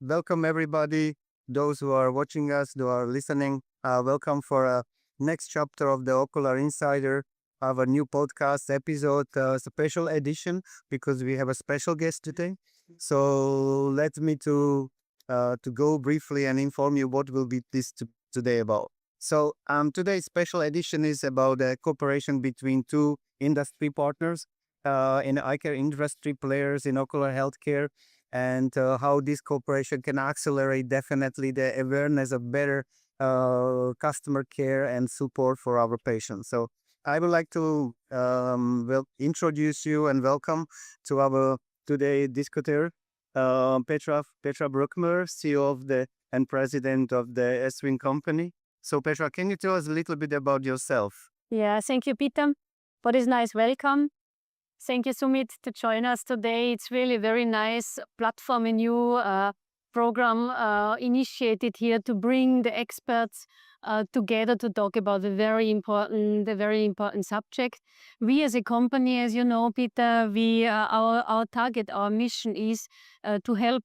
welcome everybody. Those who are watching us, who are listening, welcome for a next chapter of the Ocular Insider, our new podcast episode, special edition because we have a special guest today. So let me to go briefly and inform you what will be today about. So today's special edition is about a cooperation between two industry partners in eye care industry, players in ocular healthcare, and how this cooperation can accelerate definitely the awareness of better customer care and support for our patients. So I would like to introduce you and welcome to our today discuter, Petra Bruckmüller, CEO of the and president of the S-Wing company. So Petra, can you tell us a little bit about yourself? Yeah, thank you, Peter, for this nice welcome. Thank you, Sumit, to join us today. It's really a very nice platform, a new program initiated here to bring the experts together to talk about a very important subject. We as a company, as you know, Peter, our target, our mission is to help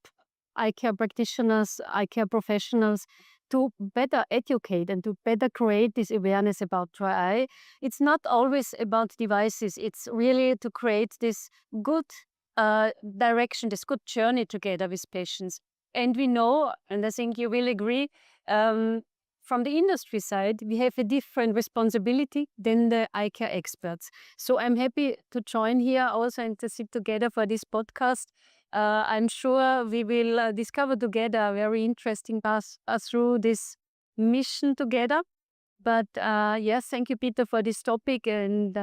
eye care practitioners, eye care professionals to better educate and to better create this awareness about dry eye. It's not always about devices. It's really to create this good direction, this good journey together with patients. And we know, and I think you will agree, from the industry side, we have a different responsibility than the eye care experts. So I'm happy to join here also and to sit together for this podcast. I'm sure we will discover together a very interesting path through this mission together. But yes, thank you, Peter, for this topic. And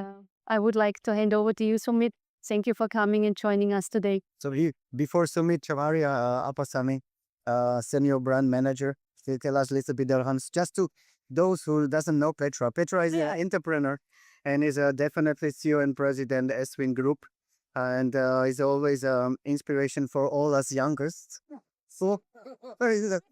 I would like to hand over to you, Sumit. Thank you for coming and joining us today. So before Sumit, Chamaria Apasami, senior brand manager, tell us a little bit, Hans, just to those who doesn't know Petra. Petra is an entrepreneur and is definitely CEO and president S-Wing Group, and is always inspiration for all us youngest. So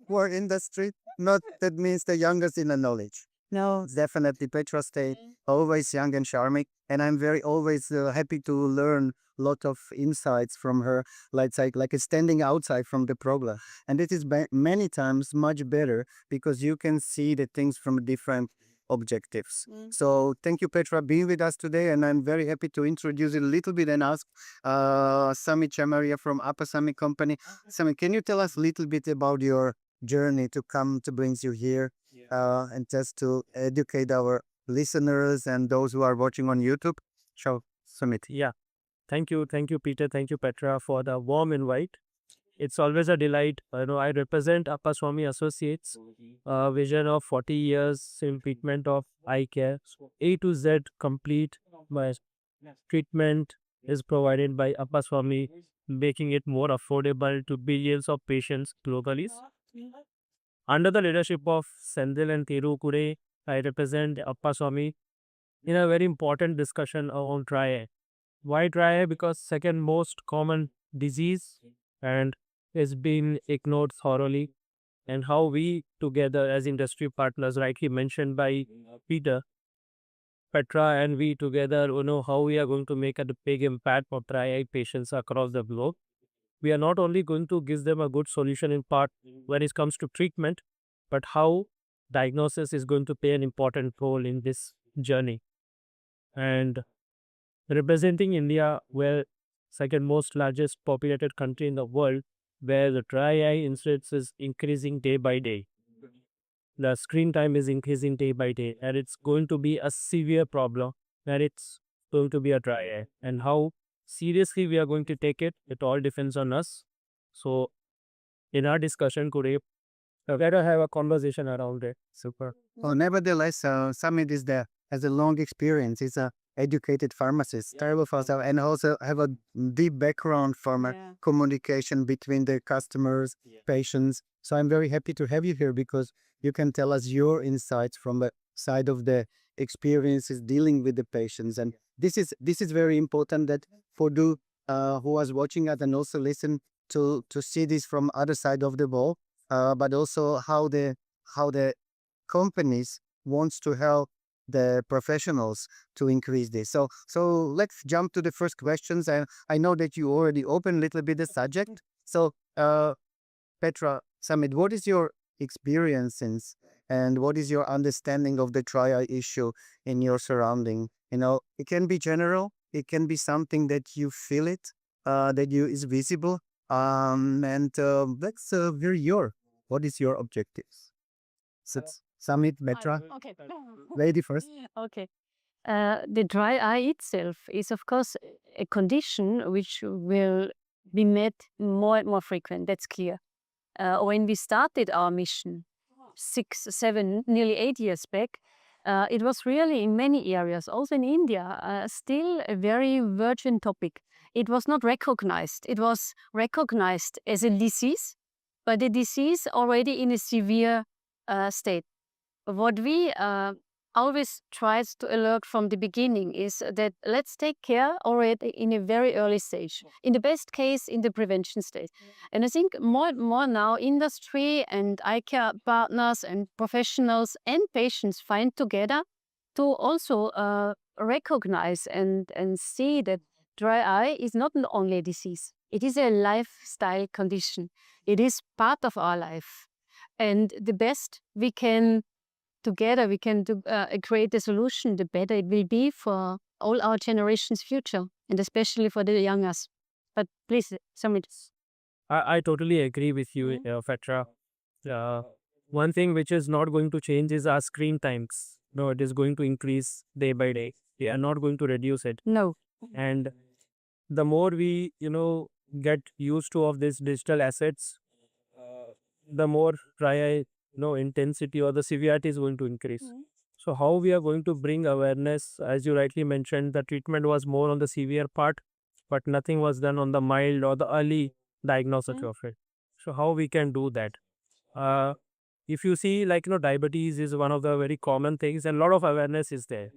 for industry, not that means the youngest in the knowledge. No, definitely Petra stay always young and charming, and I'm very always happy to learn lot of insights from her, like standing outside from the problem, and it is many times much better because you can see the things from different objectives. So thank you, Petra, being with us today, and I'm very happy to introduce you a little bit and ask Sami Chamaria from Apasami company. Sami, can you tell us a little bit about your journey to come to brings you here, and just to educate our listeners and those who are watching on YouTube? So, Sumit. Yeah, thank you, Peter. Thank you, Petra, for the warm invite. It's always a delight. I represent Appaswamy Associates, a vision of 40 years in treatment of eye care. A to Z complete my treatment is provided by Appaswamy, making it more affordable to billions of patients globally. Under the leadership of Sendil and Thiru Kure, I represent Appaswamy in a very important discussion on dry eye. Why dry eye? Because second most common disease and is being ignored thoroughly, and how we together as industry partners, rightly mentioned by Peter, Petra, and we together, how we are going to make a big impact for dry eye patients across the globe. We are not only going to give them a good solution in part when it comes to treatment, but how diagnosis is going to play an important role in this journey. And representing India, where second most largest populated country in the world, where the dry eye incidence is increasing day by day. The screen time is increasing day by day, and it's going to be a severe problem, and it's going to be a dry eye. And how seriously we are going to take it, it all depends on us. So, in our discussion today, let us have a conversation around it. Super. Well, nevertheless, Sumit is there, has a long experience. He's a educated pharmacist, terrible pharmacist, and also have a deep background from communication between the customers, patients. So I'm very happy to have you here because you can tell us your insights from the side of the experiences dealing with the patients. And this is very important that for who was watching us and also listen to see this from other side of the wall, but also how the companies wants to help the professionals to increase this. So let's jump to the first questions. And I know that you already opened a little bit the subject. So Petra, Sumit, what is your experience and what is your understanding of the dry eye issue in your surrounding? It can be general, it can be something that you feel it, that you is visible. And let's hear what is your objectives? Sumit, Petra, Okay. lady first. Okay. The dry eye itself is, of course, a condition which will be met more and more frequent. That's clear. When we started our mission 6, 7, nearly 8 years back, it was really in many areas, also in India, still a very virgin topic. It was not recognized. It was recognized as a disease, but a disease already in a severe state. What we always tries to alert from the beginning is that let's take care already in a very early stage. In the best case, in the prevention stage. And I think more and more now, industry and eye care partners and professionals and patients find together to also recognize and see that dry eye is not only a disease. It is a lifestyle condition. It is part of our life. And the best we can together we can create a solution, the better it will be for all our generations' future, and especially for the youngers. But please, Sumit. I totally agree with you, Petra. One thing which is not going to change is our screen times. No, it is going to increase day by day. We are not going to reduce it. No. And the more we, get used to of these digital assets, the more dry eye, intensity or the severity is going to increase. So how we are going to bring awareness, as you rightly mentioned, the treatment was more on the severe part, but nothing was done on the mild or the early diagnosis of it. So how we can do that? If you see, diabetes is one of the very common things, and a lot of awareness is there.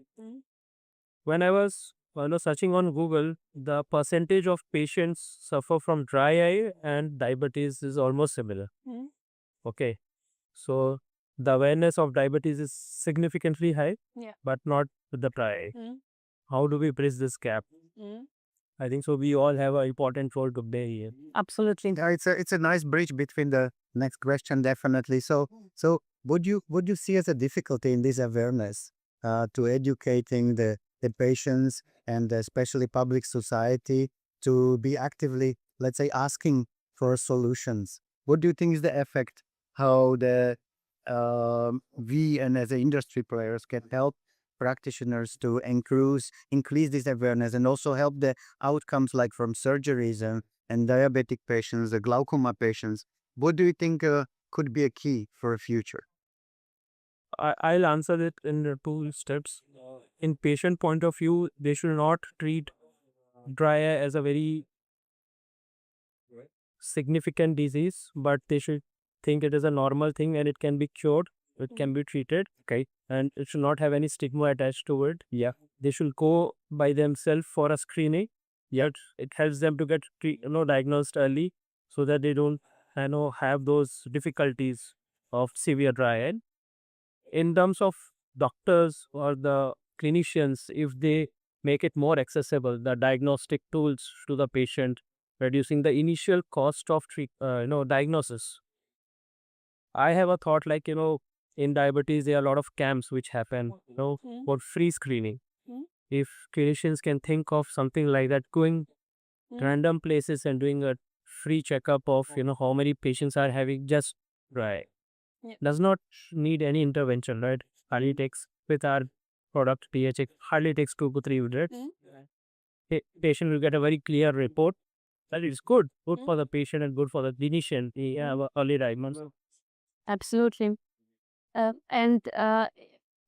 When I was searching on Google, the percentage of patients suffer from dry eye and diabetes is almost similar. Okay, so the awareness of diabetes is significantly high, but not with the dry eye. How do we bridge this gap? I think so. We all have an important role to play here. Absolutely. Yeah, it's a nice bridge between the next question, definitely. So would you see as a difficulty in this awareness to educating the patients and especially public society to be actively, let's say, asking for solutions? What do you think is the effect? How the we and as industry players can help practitioners to increase this awareness and also help the outcomes like from surgeries and diabetic patients, the glaucoma patients. What do you think could be a key for a future? I'll answer it in 2 steps. In patient point of view, they should not treat dry eye as a very significant disease, but they should think it is a normal thing and it can be cured, it can be treated. Okay, and it should not have any stigma attached to it. Yeah, they should go by themselves for a screening. Yet it helps them to get diagnosed early, so that they don't have those difficulties of severe dry eye. In terms of doctors or the clinicians, if they make it more accessible, the diagnostic tools to the patient, reducing the initial cost of diagnosis. I have a thought in diabetes, there are a lot of camps which happen, for free screening. If clinicians can think of something like that, going to random places and doing a free checkup of, how many patients are having just dry. Does not need any intervention, right? Hardly takes with our product PHA, hardly takes 2 to 3 minutes. Patient will get a very clear report that is good for the patient and good for the clinician. He have a early diagnosis. Absolutely. And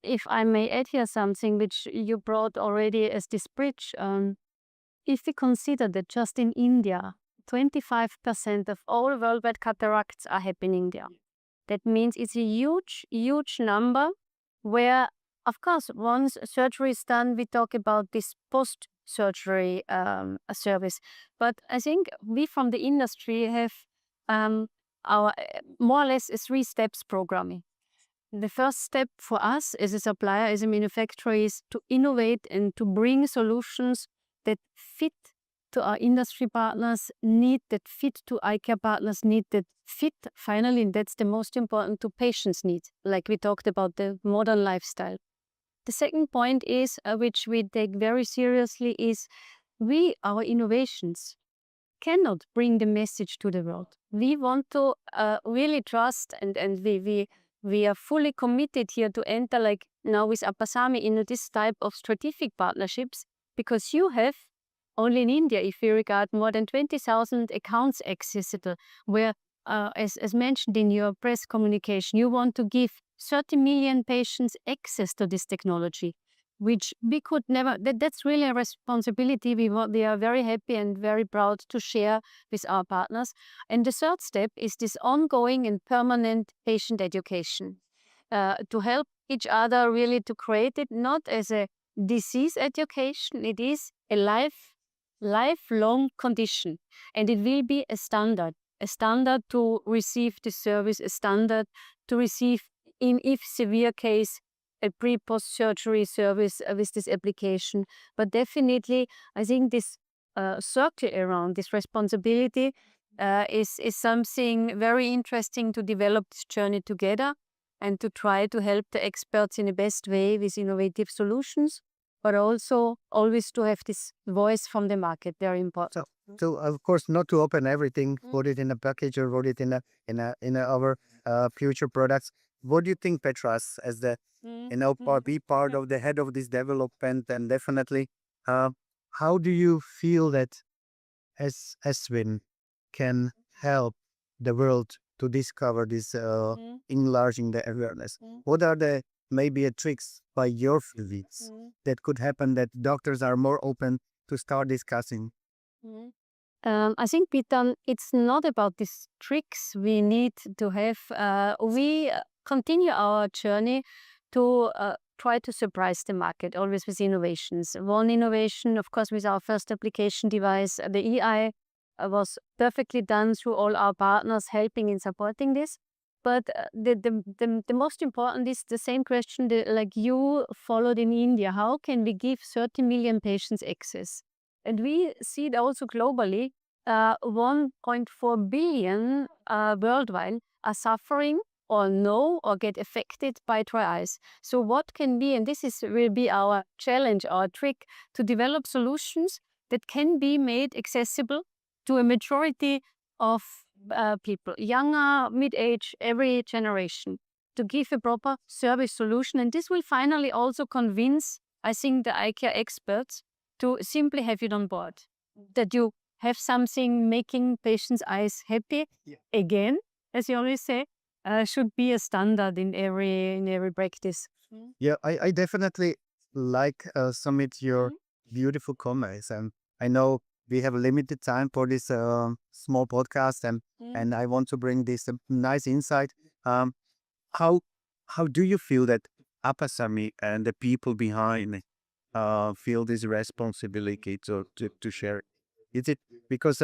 if I may add here something which you brought already as this bridge, if we consider that just in India, 25% of all worldwide cataracts are happening there. That means it's a huge, huge number where, of course, once surgery is done, we talk about this post-surgery service. But I think we from the industry have our more or less a 3 steps programming. The first step for us as a supplier, as a manufacturer, is to innovate and to bring solutions that fit to our industry partners, need that fit to eye care partners, need that fit finally, and that's the most important, to patients' needs, like we talked about the modern lifestyle. The second point is, which we take very seriously, is our innovations cannot bring the message to the world. We want to really trust, and we are fully committed here to enter, like now with Apasami, in this type of strategic partnerships, because you have only in India, if we regard, more than 20,000 accounts accessible, where, as mentioned in your press communication, you want to give 30 million patients access to this technology, which we could never, that's really a responsibility we are very happy and very proud to share with our partners. And the third step is this ongoing and permanent patient education, to help each other really to create it not as a disease education, it is a lifelong condition, and it will be a standard to receive the service, a standard to receive, in if severe case, a pre-post surgery service with this application. But definitely, I think this circle around this responsibility is something very interesting to develop this journey together and to try to help the experts in the best way with innovative solutions, but also always to have this voice from the market, very important. So of course, not to open everything, put it in a package or put it in our future products. What do you think, Petra, as the be part of the head of this development, and definitely, how do you feel that as Eswin can help the world to discover this, enlarging the awareness? What are the maybe tricks by your visits that could happen that doctors are more open to start discussing? I think, Peter, it's not about these tricks we need to have. We continue our journey to try to surprise the market, always with innovations. One innovation, of course, with our first application device, the EI, was perfectly done through all our partners helping in supporting this. But the most important is the same question like you followed in India. How can we give 30 million patients access? And we see it also globally. 1.4 billion worldwide are suffering or know or get affected by dry eyes. So what can be, and will be our challenge, our trick, to develop solutions that can be made accessible to a majority of people, younger, mid-age, every generation, to give a proper service solution. And this will finally also convince, I think, the eye care experts to simply have it on board, that you have something making patients' eyes happy again, as you always say, should be a standard in every practice. Yeah, I definitely like, Sumit, your beautiful comments, and I know we have a limited time for this small podcast, and I want to bring this nice insight. How do you feel that Apasami and the people behind feel this responsibility to share it? Is it because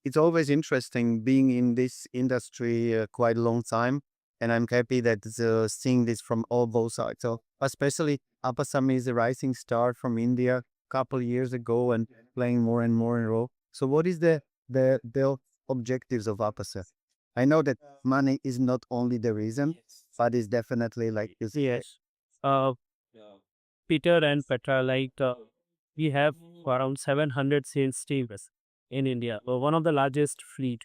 it's always interesting being in this industry quite a long time, and I'm happy that seeing this from all both sides. So especially Apasami is a rising star from India a couple years ago and playing more and more in a role. So what is the objectives of Apasami? I know that money is not only the reason, but it's definitely like you said. Yes. Peter and Petra, we have around 700 sales teams in India, one of the largest fleet.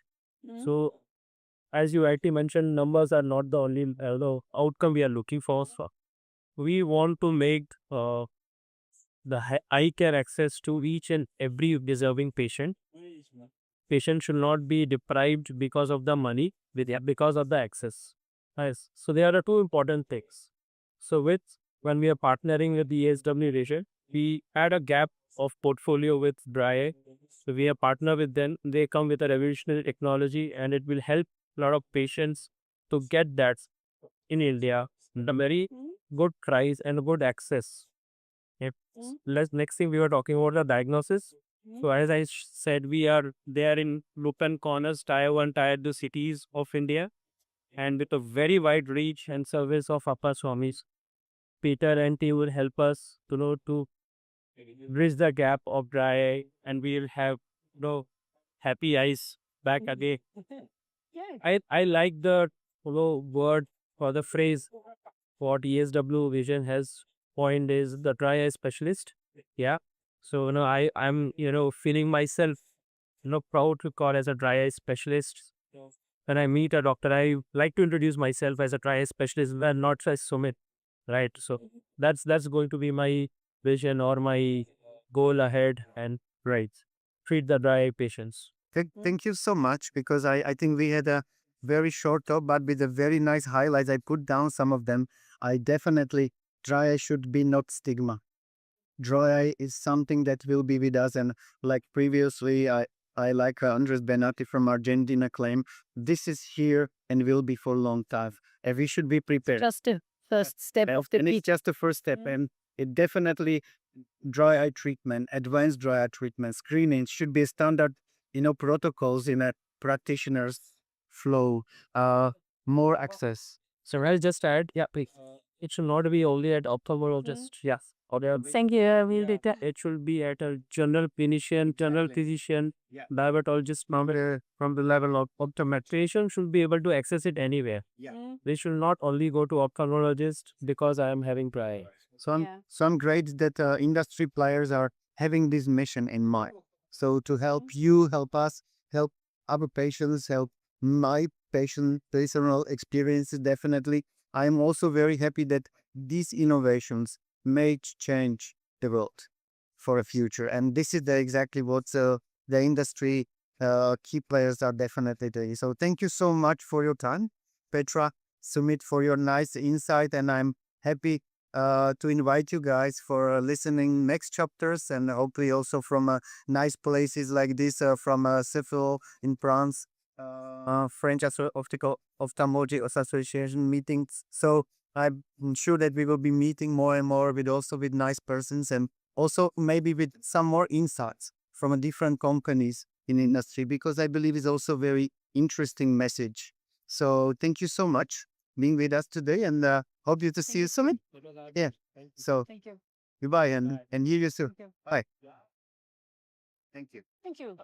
So, as you rightly mentioned, numbers are not the only outcome we are looking for. So we want to make the eye care access to each and every deserving patient. Patient should not be deprived because of the money, because of the access. Yes. So there are the two important things. So when we are partnering with the ESW region, we had a gap of portfolio with dry eye. So we are partner with them. They come with a revolutionary technology, and it will help a lot of patients to get that in India at a very good price and good access. Yep. Next thing we were talking about the diagnosis. So as I said, we are there in loop and corners, tier 1, tier 2 cities of India, and with a very wide reach and service of Apaswamis. Peter and team will help us to bridge the gap of dry eye, and we will have happy eyes back again. Yeah. I like the word or the phrase what ESW Vision has coined is the dry eye specialist. Yeah. So I'm feeling myself proud to call as a dry eye specialist. When I meet a doctor, I like to introduce myself as a dry eye specialist and not as Sumit, right? So that's going to be my vision or my goal ahead, and right, treat the dry eye patients. Thank you so much because I think we had a very short talk, but with a very nice highlights. I put down some of them. I definitely dry eye should be not stigma. Dry eye is something that will be with us, and like previously, I like Andres Benatti from Argentina claim this is here and will be for a long time, and we should be prepared. Just the first step of the And it's bit. just the first step, and it definitely dry eye treatment, advanced dry eye treatment, screening should be standard, protocols in a practitioner's flow, more access. So I'll just add, yeah, please. It should not be only at ophthalmologist. Yes. Or Thank you. I will do that. it should be at a general clinician, general physician, Yeah. diabetologist, from the level of optometrist. Patient should be able to access it anywhere. They should not only go to ophthalmologist because I am having dry eye. So I'm great that industry players are having this mission in mind. So to help you, help us, help other patients, help my patient personal experiences, definitely. I'm also very happy that these innovations may change the world for a future. And this is exactly what the industry key players are definitely doing. So thank you so much for your time, Petra, Sumit, for your nice insight. And I'm happy to invite you guys for listening next chapters, and hopefully also from nice places like this, from Cefalo in France, French Optical Ophthalmology Association meetings. So I'm sure that we will be meeting more and more with also with nice persons, and also maybe with some more insights from a different companies in industry, because I believe it's also very interesting message. So thank you so much being with us today, and hope you to see you soon. Yeah. So Thank you. goodbye, and hear you soon. Thank you. Bye. Thank you. Thank you.